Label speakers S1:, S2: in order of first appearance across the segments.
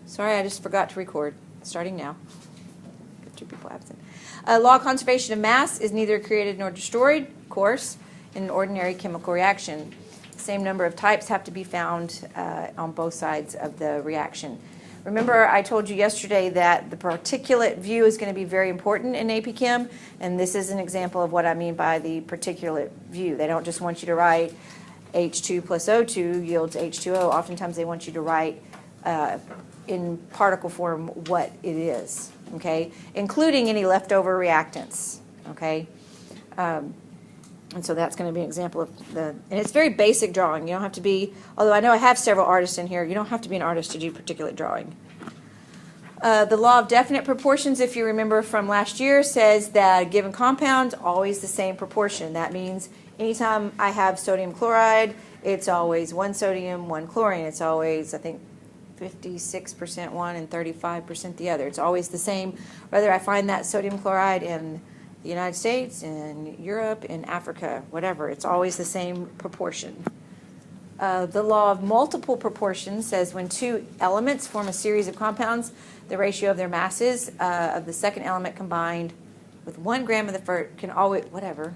S1: Sorry, I just forgot to record. Starting now. Got 2 people absent. Law of conservation of mass is neither created nor destroyed, of course, in an ordinary chemical reaction. The same number of types have to be found on both sides of the reaction. Remember, I told you yesterday that the particulate view is going to be very important in AP Chem, and this is an example of what I mean by the particulate view. They don't just want you to write H2 plus O2 yields H2O. Oftentimes they want you to write in particle form what it is, okay, including any leftover reactants, okay. And so that's going to be an example of and it's very basic drawing. You don't have to be, although I know I have several artists in here, you don't have to be an artist to do particulate drawing. The law of definite proportions, if you remember from last year, says that a given compound always the same proportion. That means anytime I have sodium chloride, it's always 1 sodium, 1 chlorine. It's always, I think, 56% one and 35% the other. It's always the same, whether I find that sodium chloride in the United States, in Europe, in Africa, whatever. It's always the same proportion. The law of multiple proportions says when 2 elements form a series of compounds, the ratio of their masses of the second element combined with 1 gram of the first can always, whatever.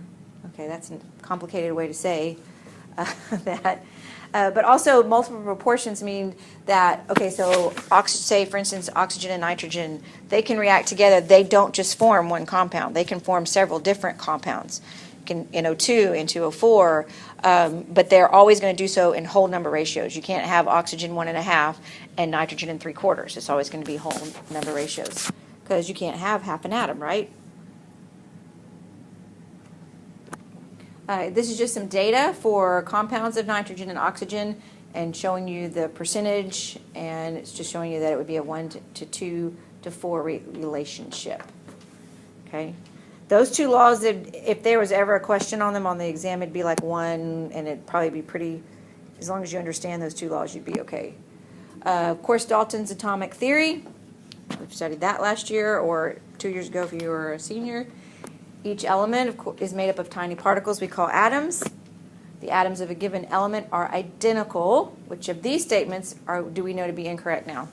S1: Okay, that's a complicated way to say that. But also multiple proportions mean that, okay, so say, for instance, oxygen and nitrogen, they can react together. They don't just form 1 compound. They can form several different compounds, NO2, N2O4, but they're always going to do so in whole number ratios. You can't have oxygen 1.5 and nitrogen 3/4. It's always going to be whole number ratios because you can't have half an atom, right? This is just some data for compounds of nitrogen and oxygen and showing you the percentage, and it's just showing you that it would be a 1 to 2 to 4 relationship. Okay, those 2 laws, if there was ever a question on them on the exam, it'd be like 1, and it'd probably be pretty, as long as you understand those 2 laws, you'd be okay. Of course, Dalton's atomic theory, we've studied that last year or 2 years ago if you were a senior. Each element, of course, is made up of tiny particles we call atoms. The atoms of a given element are identical. Which of these statements do we know to be incorrect now?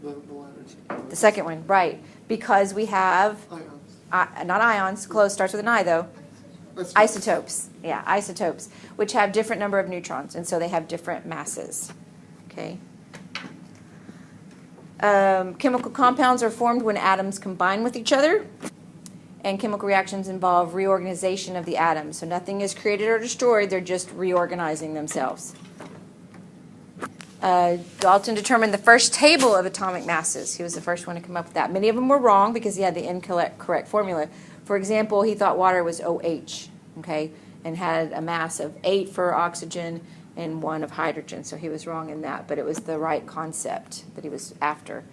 S1: The second one, right. Because we have, not ions, close, starts with an I though. Isotopes. Yeah, isotopes, which have different number of neutrons, and so they have different masses. Okay. Chemical compounds are formed when atoms combine with each other, and chemical reactions involve reorganization of the atoms. So nothing is created or destroyed, they're just reorganizing themselves. Dalton determined the first table of atomic masses. He was the first one to come up with that. Many of them were wrong because he had the incorrect formula. For example, he thought water was OH, okay, and had a mass of 8 for oxygen and 1 of hydrogen, so he was wrong in that, but it was the right concept that he was after.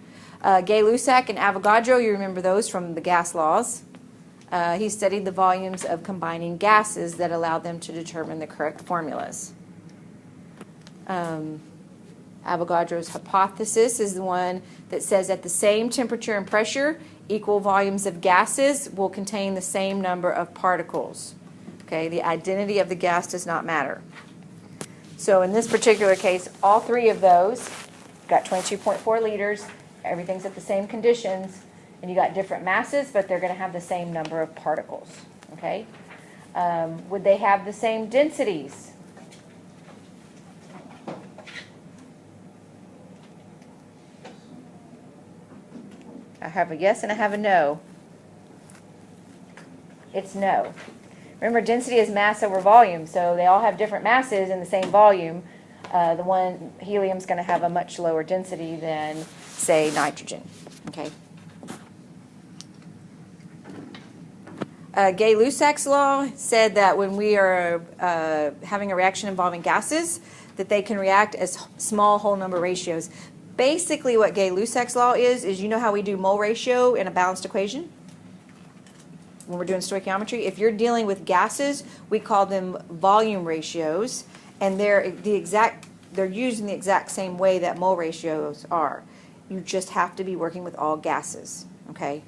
S1: Gay-Lussac and Avogadro, you remember those from the gas laws. He studied the volumes of combining gases that allowed them to determine the correct formulas. Avogadro's hypothesis is the one that says at the same temperature and pressure, equal volumes of gases will contain the same number of particles. Okay, the identity of the gas does not matter. So in this particular case, all 3 of those got 22.4 liters. Everything's at the same conditions, and you got different masses, but they're going to have the same number of particles. Okay, would they have the same densities? I have a yes and I have a no. It's no. Remember, density is mass over volume, so they all have different masses in the same volume. The one helium's going to have a much lower density than, say, nitrogen. Okay. Gay-Lussac's law said that when we are having a reaction involving gases, that they can react as small whole number ratios. Basically, what Gay-Lussac's law is you know how we do mole ratio in a balanced equation? When we're doing stoichiometry, if you're dealing with gases, we call them volume ratios, and they're used in the exact same way that mole ratios are. You just have to be working with all gases, okay?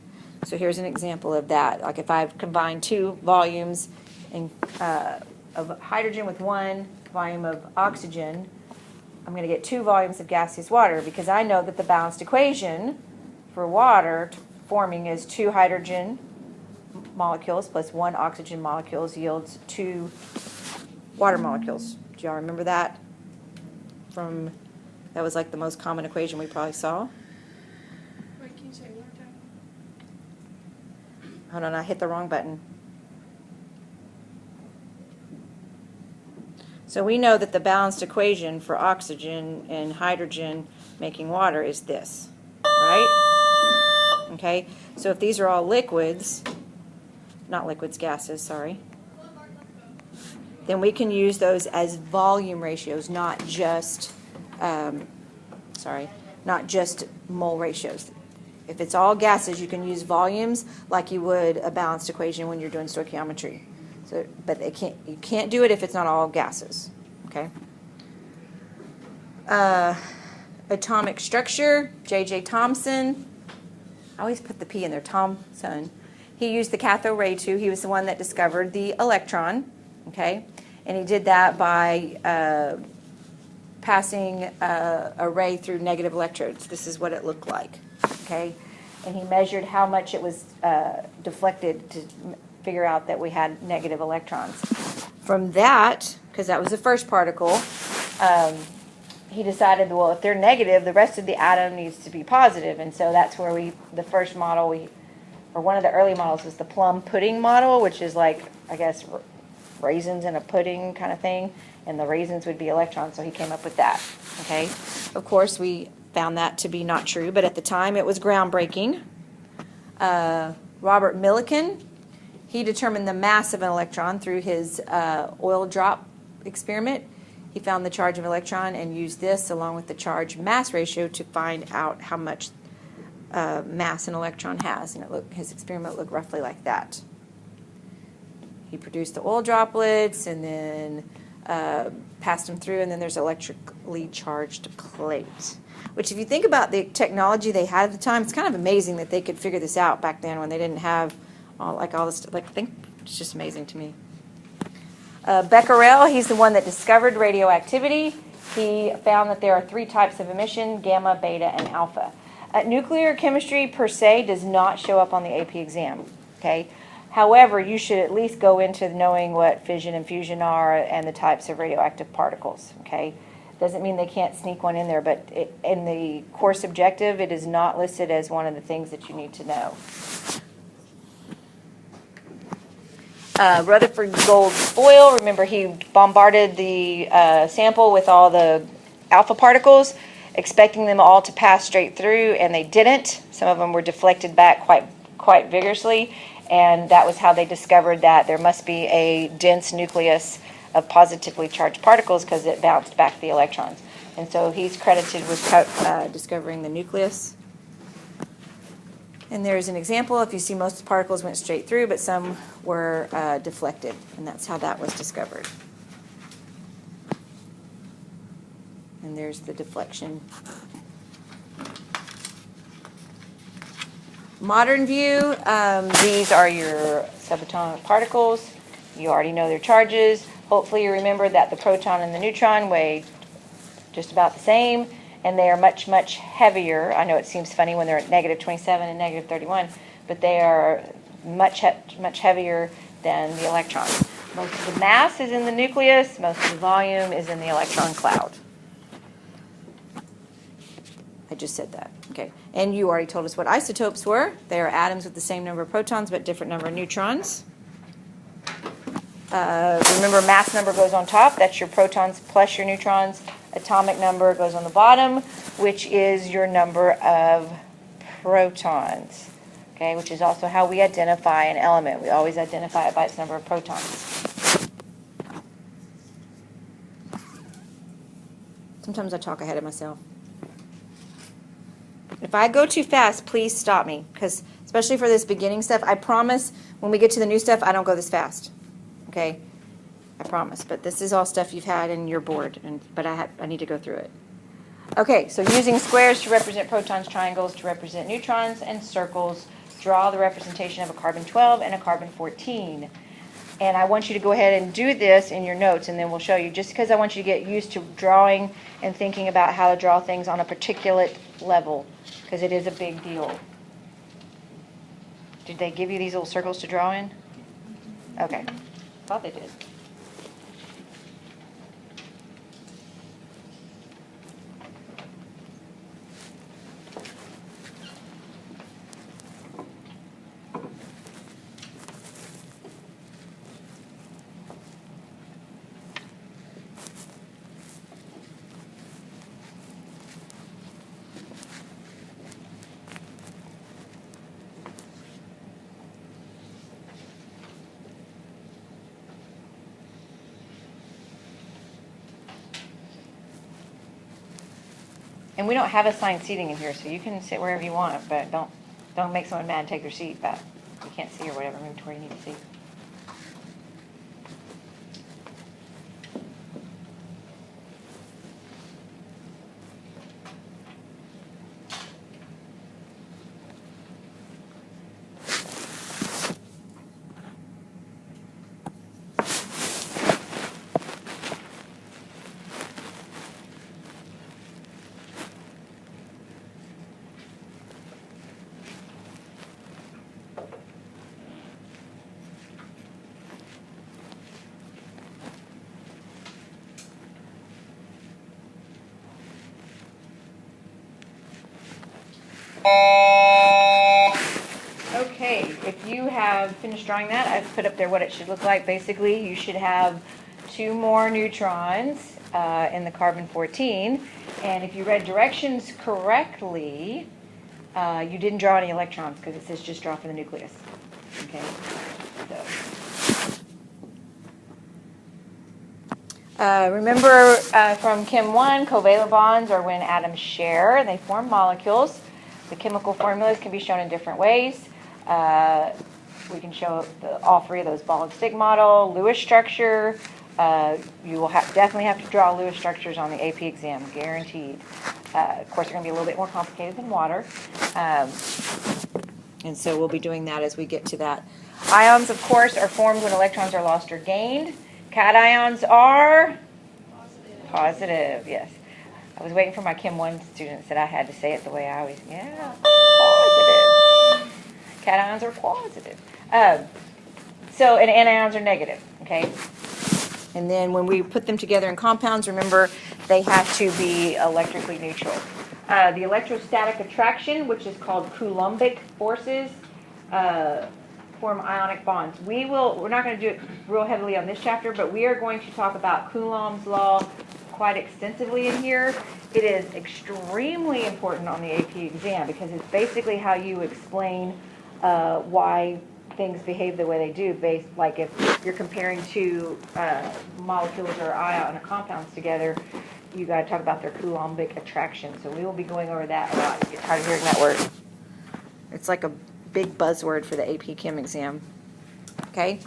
S1: So here's an example of that. Like if I've combined 2 volumes of hydrogen with 1 volume of oxygen, I'm going to get 2 volumes of gaseous water because I know that the balanced equation for water forming is 2 hydrogen molecules plus 1 oxygen molecules yields 2 water molecules. Do y'all remember that? That was like the most common equation we probably saw.
S2: Wait, can you say it one more time?
S1: Hold on, I hit the wrong button. So we know that the balanced equation for oxygen and hydrogen making water is this, right? Okay, so if these are all liquids, not liquids, gases, sorry, then we can use those as volume ratios, not just, not just mole ratios. If it's all gases, you can use volumes like you would a balanced equation when you're doing stoichiometry. So, but you can't do it if it's not all gases. Okay. Atomic structure. J.J. Thomson. I always put the P in there. Thomson. He used the cathode ray tube. He was the one that discovered the electron. Okay, and he did that by passing a ray through negative electrodes. This is what it looked like. Okay, and he measured how much it was deflected to figure out that we had negative electrons. From that, because that was the first particle, he decided, well, if they're negative, the rest of the atom needs to be positive. And so that's where the first model, or one of the early models was the plum pudding model, which is like, I guess, raisins in a pudding kind of thing. And the raisins would be electrons, so he came up with that. Okay. Of course, we found that to be not true, but at the time it was groundbreaking. Robert Millikan, he determined the mass of an electron through his oil drop experiment. He found the charge of an electron and used this along with the charge-mass ratio to find out how much mass an electron has. And his experiment looked roughly like that. He produced the oil droplets and then passed them through, and then there's electrically charged plate. Which, if you think about the technology they had at the time, it's kind of amazing that they could figure this out back then when they didn't have all this. I think it's just amazing to me. Becquerel, he's the one that discovered radioactivity. He found that there are 3 types of emission: gamma, beta, and alpha. Nuclear chemistry per se does not show up on the AP exam. Okay. However, you should at least go into knowing what fission and fusion are and the types of radioactive particles. Okay. Doesn't mean they can't sneak one in there, but in the course objective, it is not listed as one of the things that you need to know. Rutherford gold foil, remember he bombarded the sample with all the alpha particles, expecting them all to pass straight through, and they didn't. Some of them were deflected back quite vigorously, and that was how they discovered that there must be a dense nucleus of positively charged particles because it bounced back the electrons. And so he's credited with discovering the nucleus. And there's an example. If you see, most of the particles went straight through, but some were deflected, and that's how that was discovered. And there's the deflection. Modern view, these are your subatomic particles. You already know their charges. Hopefully you remember that the proton and the neutron weigh just about the same, and they are much, much heavier. I know it seems funny when they're at negative 27 and negative 31, but they are much heavier than the electrons. Most of the mass is in the nucleus. Most of the volume is in the electron cloud. I just said that. Okay. And you already told us what isotopes were. They are atoms with the same number of protons but different number of neutrons. Remember, mass number goes on top. That's your protons plus your neutrons. Atomic number goes on the bottom, which is your number of protons. Okay, which is also how we identify an element. We always identify it by its number of protons. Sometimes I talk ahead of myself. If I go too fast, please stop me, because especially for this beginning stuff, I promise when we get to the new stuff, I don't go this fast. Okay, I promise. But this is all stuff you've had in your board, but I need to go through it. Okay, so using squares to represent protons, triangles to represent neutrons, and circles, draw the representation of a carbon-12 and a carbon-14. And I want you to go ahead and do this in your notes, and then we'll show you, just because I want you to get used to drawing and thinking about how to draw things on a particulate level, because it is a big deal. Did they give you these little circles to draw in? Okay. Thought they did. And we don't have assigned seating in here, so you can sit wherever you want, but don't make someone mad and take their seat back. You can't see or whatever. Move to where you need to see. Okay, if you have finished drawing that, I've put up there what it should look like. Basically, you should have 2 more neutrons in the carbon-14. And if you read directions correctly, you didn't draw any electrons because it says just draw for the nucleus. Okay, so. Remember from Chem 1, covalent bonds are when atoms share and they form molecules. The chemical formulas can be shown in different ways. We can show all 3 of those: ball and stick model, Lewis structure. You will definitely have to draw Lewis structures on the AP exam, guaranteed. Of course, they're going to be a little bit more complicated than water. And so we'll be doing that as we get to that. Ions, of course, are formed when electrons are lost or gained. Cations are positive, yes. I was waiting for my Chem 1 students that I had to say it the way I always, positive. Cations are positive. And anions are negative, okay? And then when we put them together in compounds, remember, they have to be electrically neutral. The electrostatic attraction, which is called Coulombic forces, form ionic bonds. We're not going to do it real heavily on this chapter, but we are going to talk about Coulomb's law quite extensively in here. It is extremely important on the AP exam because it's basically how you explain why things behave the way they do, like if you're comparing 2 molecules or ion compounds together, you got to talk about their Coulombic attraction. So we will be going over that a lot. You get tired of hearing that word. It's like a big buzzword for the AP Chem exam. Okay?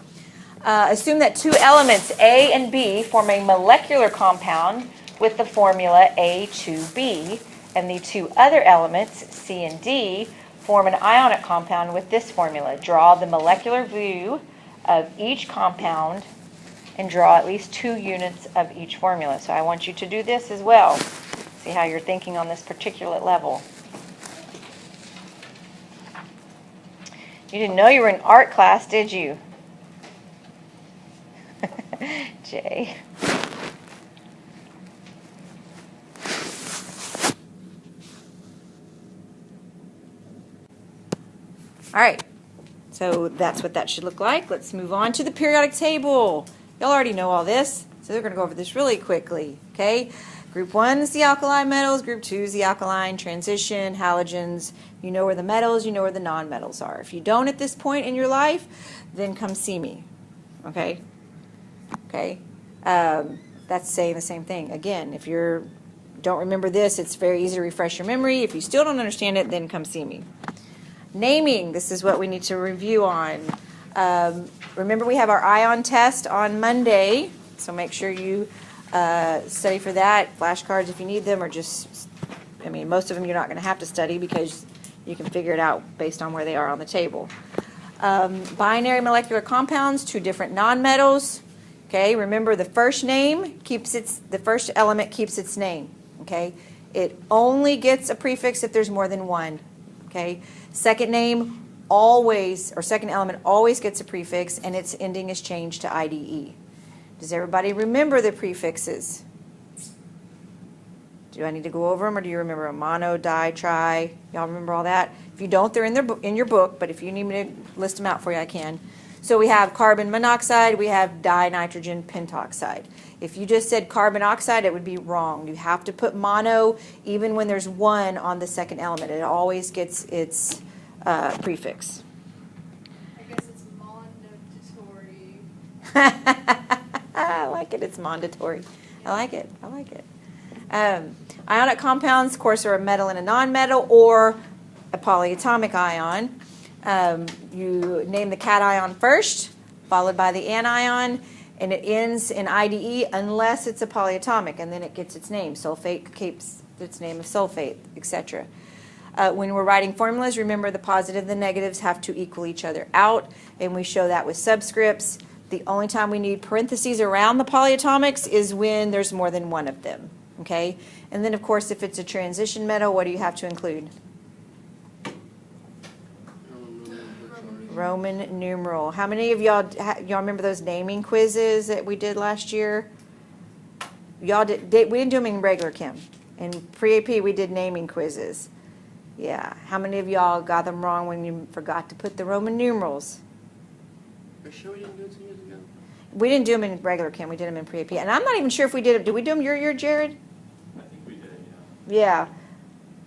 S1: Assume that 2 elements, A and B, form a molecular compound with the formula A2B, and the 2 other elements, C and D, form an ionic compound with this formula. Draw the molecular view of each compound and draw at least 2 units of each formula. So I want you to do this as well. See how you're thinking on this particulate level. You didn't know you were in art class, did you? Jay. All right, so that's what that should look like. Let's move on to the periodic table. Y'all already know all this, so they're going to go over this really quickly, okay? Group 1 is the alkali metals. Group 2 is the alkaline, transition, halogens. You know where the metals, you know where the non-metals are. If you don't at this point in your life, then come see me, okay? Okay? That's saying the same thing. Again, if you don't remember this, it's very easy to refresh your memory. If you still don't understand it, then come see me. Naming, this is what we need to review on. Remember, we have our ion test on Monday, so make sure you study for that. Flashcards if you need them, or just, most of them you're not going to have to study because you can figure it out based on where they are on the table. Binary molecular compounds, 2 different nonmetals. Okay, remember the first name the first element keeps its name. Okay, it only gets a prefix if there's more than one. Okay, second name always, or second element always gets a prefix, and its ending is changed to IDE. Does everybody remember the prefixes? Do I need to go over them, or do you remember a mono, di, tri? Y'all remember all that? If you don't, they're in your book, but if you need me to list them out for you, I can. So we have carbon monoxide, we have dinitrogen pentoxide. If you just said carbon oxide, it would be wrong. You have to put mono even when there's one on the second element. It always gets its prefix.
S2: I guess it's mandatory.
S1: I like it. It's mandatory. I like it. I like it. Ionic compounds, of course, are a metal and a nonmetal, or a polyatomic ion. You name the cation first, followed by the anion, and it ends in IDE unless it's a polyatomic, and then it gets its name. Sulfate keeps its name of sulfate, etc. When we're writing formulas, remember the positive and the negatives have to equal each other out, and we show that with subscripts. The only time we need parentheses around the polyatomics is when there's more than one of them. Okay? And then, of course, if it's a transition metal, what do you have to include? Roman numeral. How many of y'all remember those naming quizzes that we did last year? Y'all we didn't do them in regular chem. In pre-AP, we did naming quizzes. Yeah. How many of y'all got them wrong when you forgot to put the Roman numerals?
S3: Are you sure we didn't do it 2 years ago?
S1: We didn't do them in regular chem. We did them in pre-AP. And I'm not even sure if we did them. Did we do them your year, Jared?
S3: I think we did,
S1: Yeah.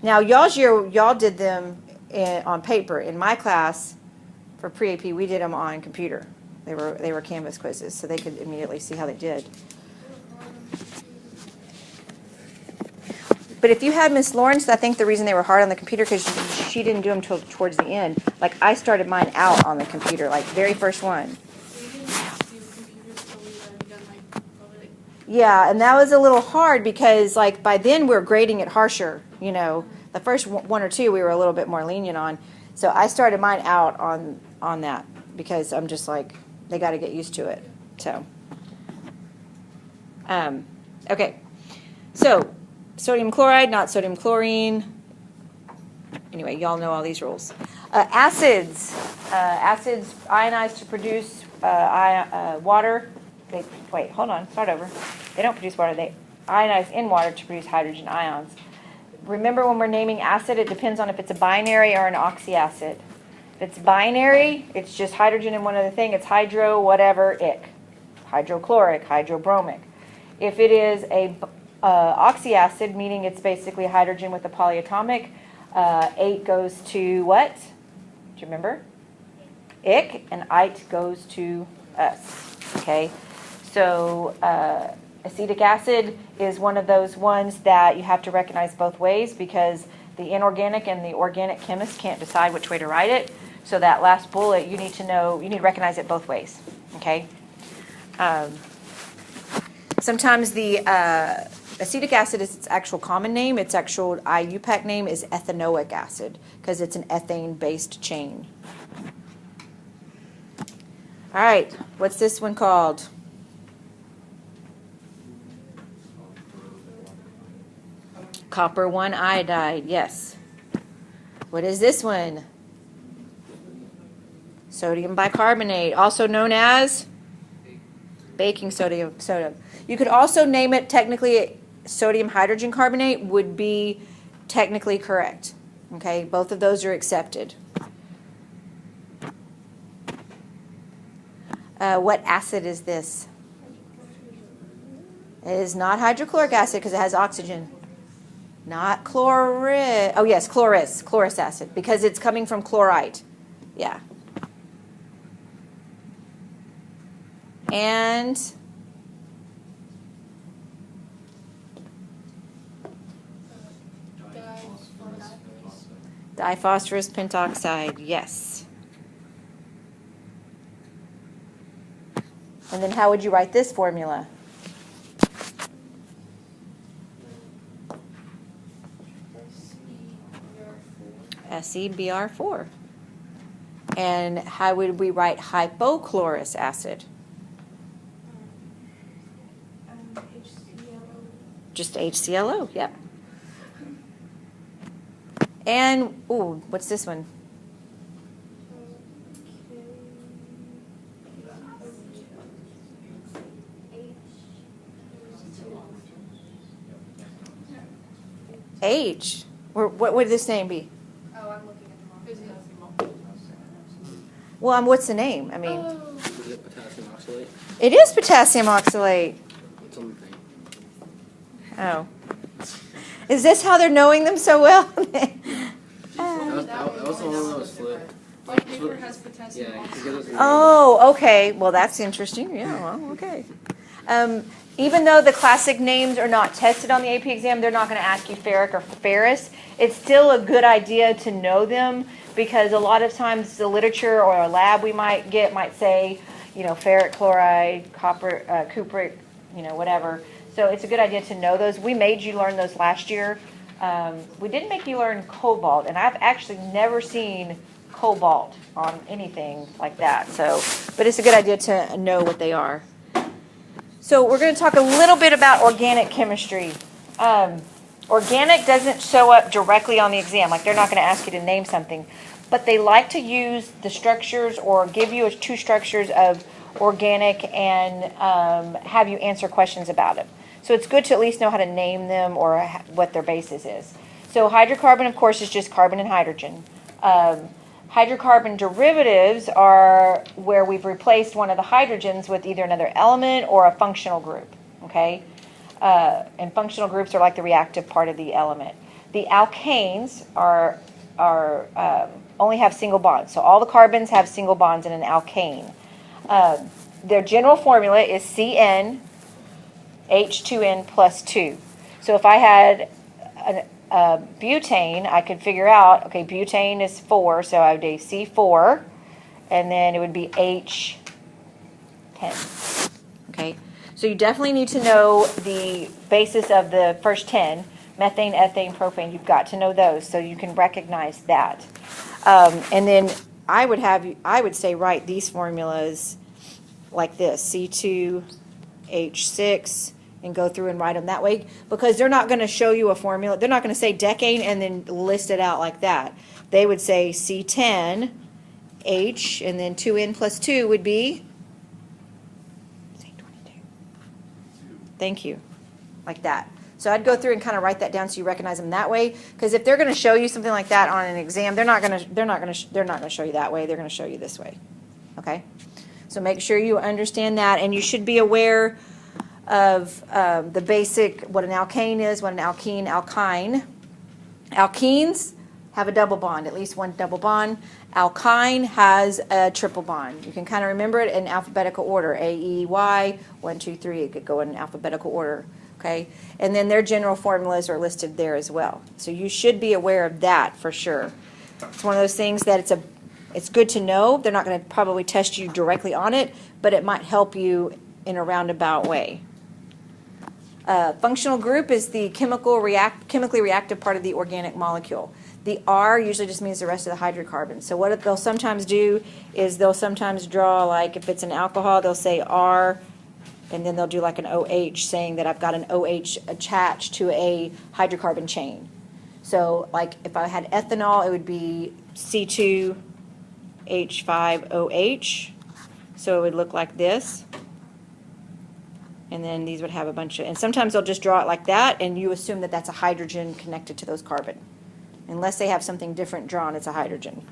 S1: Now, y'all's year, y'all did them on paper. In my class, for pre-AP, we did them on computer. They were Canvas quizzes, so they could immediately see how they did. But if you had Miss Lawrence, I think the reason they were hard on the computer because she didn't do them till towards the end. Like I started mine out on the computer, like very first one.
S2: We didn't do computers till we had done probably
S1: Yeah, and that was a little hard because like by then we're grading it harsher. You know, the first one or two we were a little bit more lenient on. So I started mine out on that because I'm just like they got to get used to it. So, okay, so. Sodium chloride, not sodium chlorine. Anyway, y'all know all these rules. Acids. Acids ionize to produce water. Wait, hold on. Start over. They don't produce water. They ionize in water to produce hydrogen ions. Remember when we're naming acid, it depends on if it's a binary or an oxyacid. If it's binary, it's just hydrogen in one other thing. It's hydro whatever ic. Hydrochloric, hydrobromic. If it is a oxyacid, meaning it's basically hydrogen with a polyatomic. 8 goes to what? Do you remember? Ic, and ite goes to us. Okay, so acetic acid is one of those ones that you have to recognize both ways because the inorganic and the organic chemist can't decide which way to write it. So that last bullet, you need to recognize it both ways. Okay. Sometimes the acetic acid is its actual common name. Its actual IUPAC name is ethanoic acid because it's an ethane-based chain. All right, what's this one called? Copper 1 iodide, yes. What is this one? Sodium bicarbonate, also known as baking soda. You could also name it technically sodium hydrogen carbonate would be technically correct. Okay, both of those are accepted. What acid is this? It is not hydrochloric acid because it has oxygen. Not chlorine. Oh yes, chlorous acid because it's coming from chlorite. Yeah. And diphosphorus pentoxide, yes. And then how would you write this formula? SeBr4. And how would we write hypochlorous acid?
S2: HCl.
S1: Just HClO, yep. And, ooh, what's this one? H. Or what would this name be?
S2: Oh, I'm looking at the wrong.
S1: Well, what's the name? I mean,
S3: Is it potassium oxalate?
S1: it is potassium oxalate.
S3: It's on the thing.
S1: Oh. Is this how they're knowing them so well?
S3: That was the one that was flipped.
S2: Like paper has potassium
S3: Yeah, you can
S2: oxalate.
S3: get those in
S1: Oh, okay. Well, that's interesting. Yeah, well, okay. Even though the classic names are not tested on the AP exam, they're not going to ask you ferric or ferrous. It's still a good idea to know them because a lot of times the literature or a lab we might get might say, ferric chloride, copper, cupric, whatever. So it's a good idea to know those. We made you learn those last year. We didn't make you learn cobalt, and I've actually never seen cobalt on anything like that. So, but it's a good idea to know what they are. So we're going to talk a little bit about organic chemistry. Organic doesn't show up directly on the exam. Like they're not going to ask you to name something. But they like to use the structures or give you two structures of organic and have you answer questions about them. So it's good to at least know how to name them or what their basis is. So hydrocarbon, of course, is just carbon and hydrogen. Hydrocarbon derivatives are where we've replaced one of the hydrogens with either another element or a functional group, okay? And functional groups are like the reactive part of the element. The alkanes are only have single bonds. So all the carbons have single bonds in an alkane. Their general formula is CN H2N plus 2. So if I had butane, I could figure out, okay, butane is 4, so I would do C4, and then it would be H10. Okay, so you definitely need to know the basis of the first 10, methane, ethane, propane. You've got to know those so you can recognize that. And then I would say write these formulas like this, C2H6, and go through and write them that way because they're not going to show you a formula. They're not going to say decane and then list it out like that. They would say C10, H, and then 2N plus 2 would be C22. Thank you. Like that. So I'd go through and kind of write that down so you recognize them that way because if they're going to show you something like that on an exam, they're not going to show you that way. They're going to show you this way. Okay? So make sure you understand that and you should be aware of the basic, what an alkane is, what an alkene, alkyne. Alkenes have a double bond, at least one double bond. Alkyne has a triple bond. You can kind of remember it in alphabetical order. A, E, Y, 1, 2, 3. It could go in alphabetical order. Okay? And then their general formulas are listed there as well. So you should be aware of that for sure. It's one of those things that it's good to know. They're not going to probably test you directly on it, but it might help you in a roundabout way. Functional group is the chemically reactive part of the organic molecule. The R usually just means the rest of the hydrocarbons. So what they'll sometimes do is they'll sometimes draw, like if it's an alcohol, they'll say R, and then they'll do like an OH, saying that I've got an OH attached to a hydrocarbon chain. So like if I had ethanol, it would be C2H5OH. So it would look like this. And then these would have a bunch of, and sometimes they'll just draw it like that, and you assume that that's a hydrogen connected to those carbon. Unless they have something different drawn, it's a hydrogen.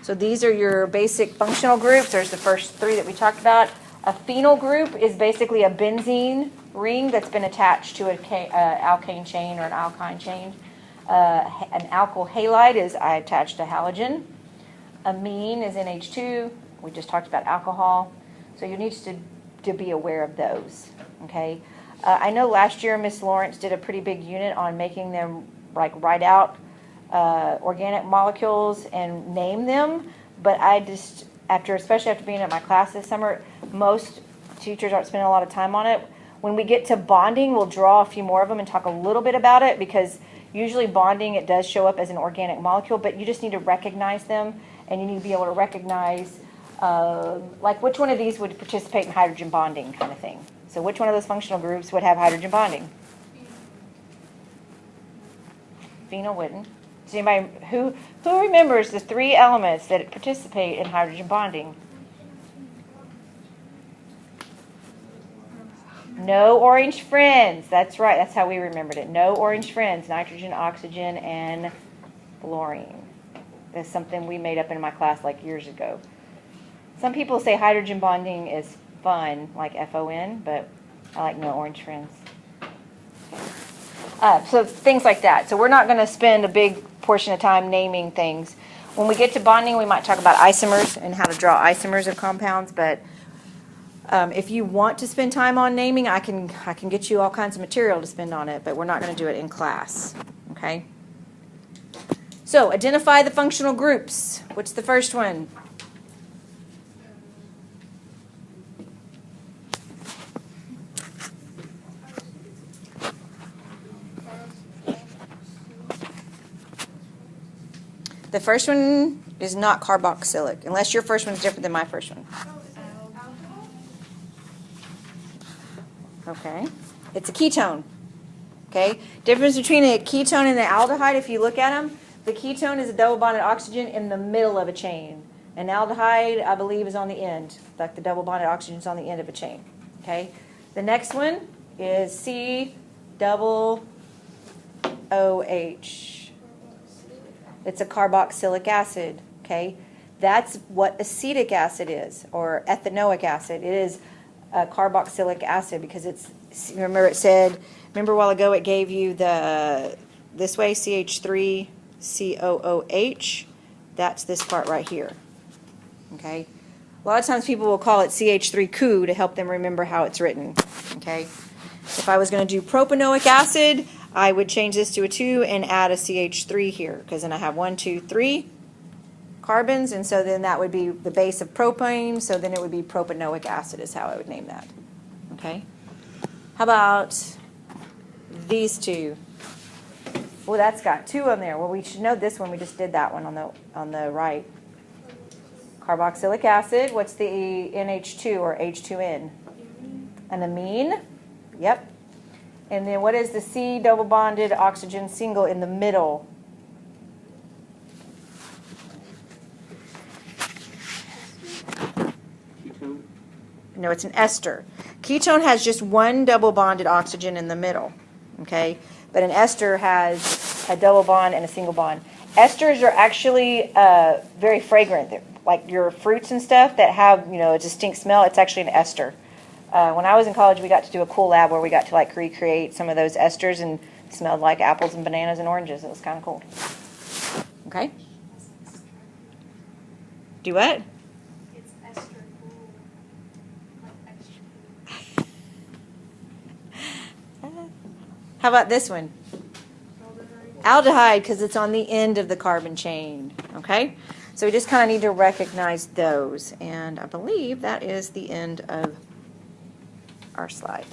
S1: So these are your basic functional groups. There's the first 3 that we talked about. A phenyl group is basically a benzene ring that's been attached to an alkane chain or an alkyne chain. An alkyl halide is I attached a halogen. Amine is NH2. We just talked about alcohol. So you need to be aware of those. Okay. I know last year Miss Lawrence did a pretty big unit on making them like write out organic molecules and name them, but I just especially after being at my class this summer, most teachers aren't spending a lot of time on it. When we get to bonding, we'll draw a few more of them and talk a little bit about it because usually bonding, it does show up as an organic molecule, but you just need to recognize them and you need to be able to recognize, like which one of these would participate in hydrogen bonding kind of thing. So which one of those functional groups would have hydrogen bonding? Phenyl wouldn't. Does anybody, who remembers the 3 elements that participate in hydrogen bonding? No orange friends. That's right. That's how we remembered it. No orange friends. Nitrogen, oxygen, and fluorine. That's something we made up in my class like years ago. Some people say hydrogen bonding is fun, like FON, but I like no orange friends. So things like that. So we're not going to spend a big portion of time naming things. When we get to bonding, we might talk about isomers and how to draw isomers of compounds, but if you want to spend time on naming, I can get you all kinds of material to spend on it, but we're not going to do it in class. Okay? So identify the functional groups. What's the first one? The first one is not carboxylic, unless your first one's different than my first one. Okay. It's a ketone. Okay. Difference between a ketone and an aldehyde, if you look at them, the ketone is a double bonded oxygen in the middle of a chain. An aldehyde, I believe, is on the end. Like the double bonded oxygen is on the end of a chain. Okay. The next one is C double OH. It's a carboxylic acid. Okay. That's what acetic acid is, or ethanoic acid. It is a carboxylic acid because it's, remember it said, remember a while ago it gave you this way, CH3COOH. That's this part right here. Okay. A lot of times people will call it CH3COO to help them remember how it's written. Okay. If I was going to do propanoic acid, I would change this to a 2 and add a CH3 here, because then I have 1, 2, 3 carbons, and so then that would be the base of propane, so then it would be propanoic acid is how I would name that. Okay? How about these two? Well, that's got 2 on there. Well, we should know this one. We just did that one on the right. Carboxylic acid. What's the NH2 or H2N? An amine. Yep. And then what is the C double bonded oxygen single in the middle?
S3: Ketone.
S1: No, it's an ester. Ketone has just 1 double bonded oxygen in the middle. Okay? But an ester has a double bond and a single bond. Esters are actually very fragrant. They're like your fruits and stuff that have, a distinct smell. It's actually an ester. When I was in college, we got to do a cool lab where we got to recreate some of those esters, and it smelled like apples and bananas and oranges. It was kind of cool. Okay? Do what?
S2: It's ester cool. Like extra.
S1: How about this one? Aldehyde, because it's on the end of the carbon chain. Okay? So we just kind of need to recognize those. And I believe that is the end of our slide.